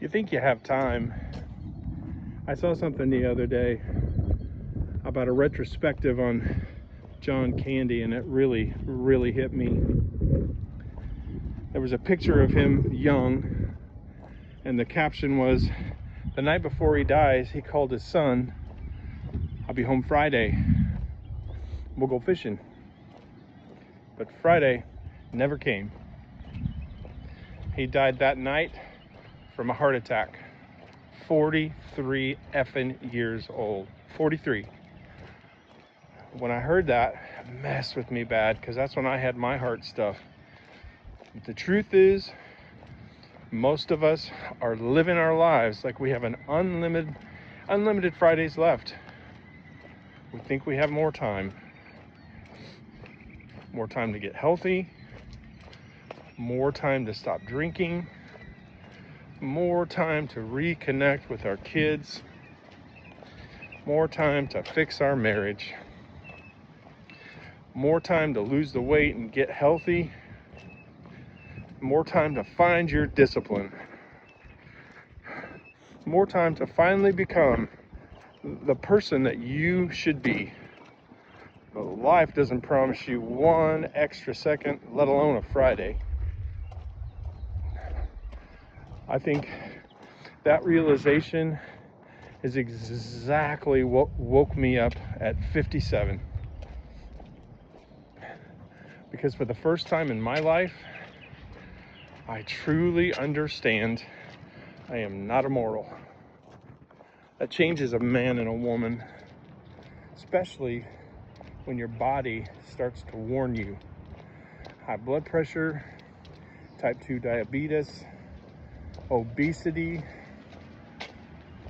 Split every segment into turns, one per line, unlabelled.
You think you have time. I saw something the other day about a retrospective on John Candy, and it really hit me. There was a picture of him young, and the caption was, the night before he dies, he called his son, "I'll be home Friday. We'll go fishing." But Friday never came. He died that night from a heart attack. 43 effing years old. 43. When I heard that, it messed with me bad, because that's when I had my heart stuff. But the truth is, most of us are living our lives like we have an unlimited Fridays left. We think we have more time to get healthy, more time to stop drinking, more time to reconnect with our kids, more time to fix our marriage, more time to lose the weight and get healthy, more time to find your discipline, more time to finally become the person that you should be. But life doesn't promise you one extra second, let alone a Friday. I think that realization is exactly what woke me up at 57. Because for the first time in my life, I truly understand I am not immoral. That changes a man and a woman, especially when your body starts to warn you. High blood pressure, type 2 diabetes, obesity,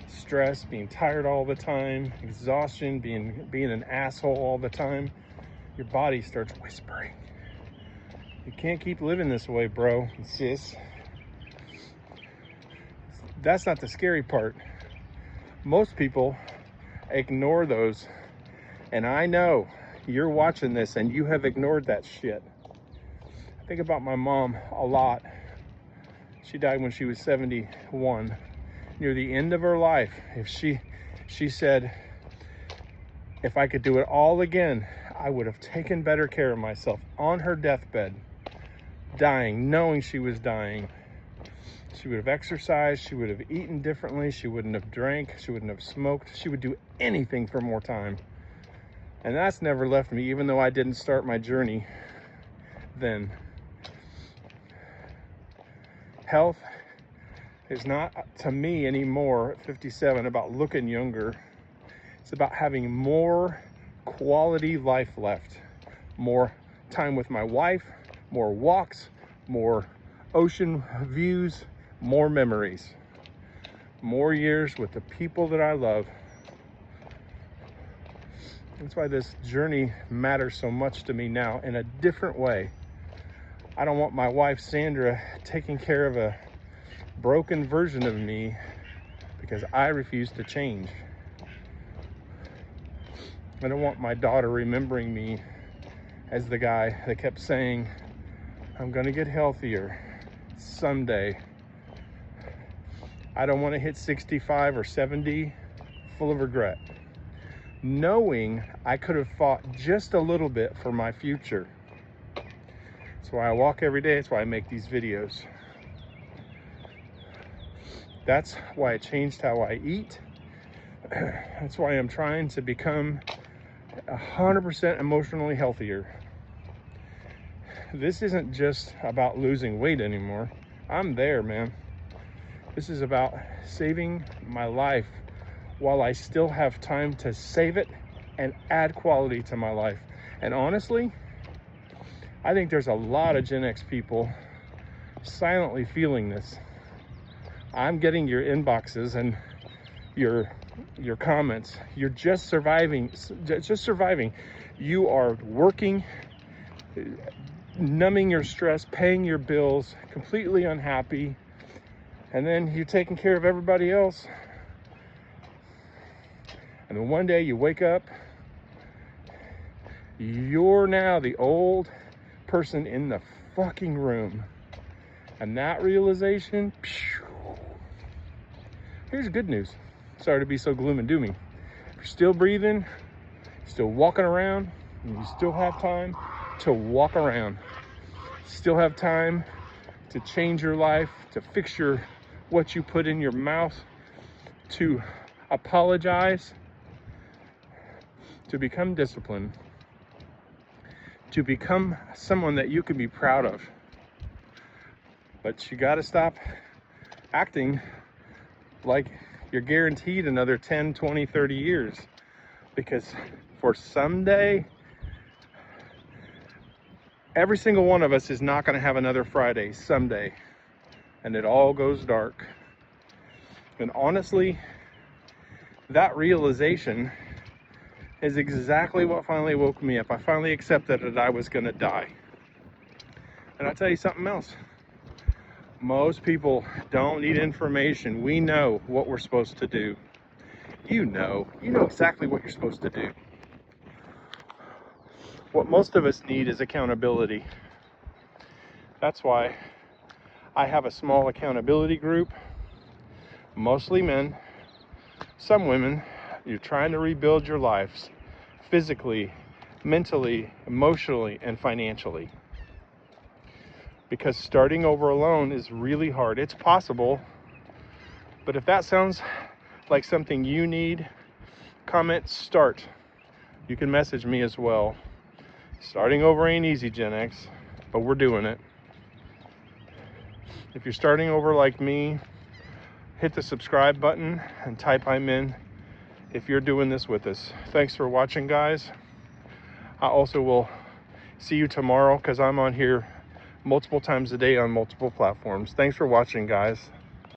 stress, being tired all the time, exhaustion, being an asshole all the time. Your body starts whispering. You can't keep living this way, bro, sis. That's not the scary part. Most people ignore those. And I know you're watching this and you have ignored that shit. I think about my mom a lot. She died when she was 71. Near the end of her life, if she said, if I could do it all again, I would have taken better care of myself on her deathbed, dying, knowing she was dying. She would have exercised, she would have eaten differently, she wouldn't have drank, she wouldn't have smoked, she would do anything for more time. And that's never left me, even though I didn't start my journey then. Health is not, to me anymore at 57, about looking younger. It's about having more quality life left. More time with my wife, more walks, more ocean views, more memories. More years with the people that I love. That's why this journey matters so much to me now in a different way. I don't want my wife, Sandra, taking care of a broken version of me because I refuse to change. I don't want my daughter remembering me as the guy that kept saying, I'm gonna get healthier someday. I don't want to hit 65 or 70 full of regret, knowing I could have fought just a little bit for my future. That's why I walk every day. That's why I make these videos. That's why I changed how I eat. That's why I'm trying to become 100% emotionally healthier. This isn't just about losing weight anymore. I'm there, man. This is about saving my life while I still have time to save it and add quality to my life. And honestly, I think there's a lot of Gen X people silently feeling this. I'm getting your inboxes and your comments. You're just surviving. You are working, numbing your stress, paying your bills, completely unhappy, and then you're taking care of everybody else. And then one day you wake up, you're now the old person in the fucking room. And that realization, here's good news. Sorry to be so gloom and doomy. If you're still breathing, still walking around, and you still have time to walk around, still have time to change your life, to fix what you put in your mouth, to apologize, to become disciplined, to become someone that you can be proud of. But you got to stop acting like you're guaranteed another 10, 20, 30 years. Because for someday, every single one of us is not going to have another Friday someday. And it all goes dark. And honestly, that realization is exactly what finally woke me up. I finally accepted that I was going to die. And I'll tell you something else. Most people don't need information. We know what we're supposed to do. You know exactly what you're supposed to do. What most of us need is accountability. That's why I have a small accountability group, mostly men, some women. You're trying to rebuild your lives physically, mentally, emotionally, and financially. Because starting over alone is really hard. It's possible, but if that sounds like something you need, comment start. You can message me as well. Starting over ain't easy, Gen X, but we're doing it. If you're starting over like me, hit the subscribe button and type I'm in if you're doing this with us. Thanks for watching, guys. I also will see you tomorrow because I'm on here multiple times a day on multiple platforms. Thanks for watching, guys.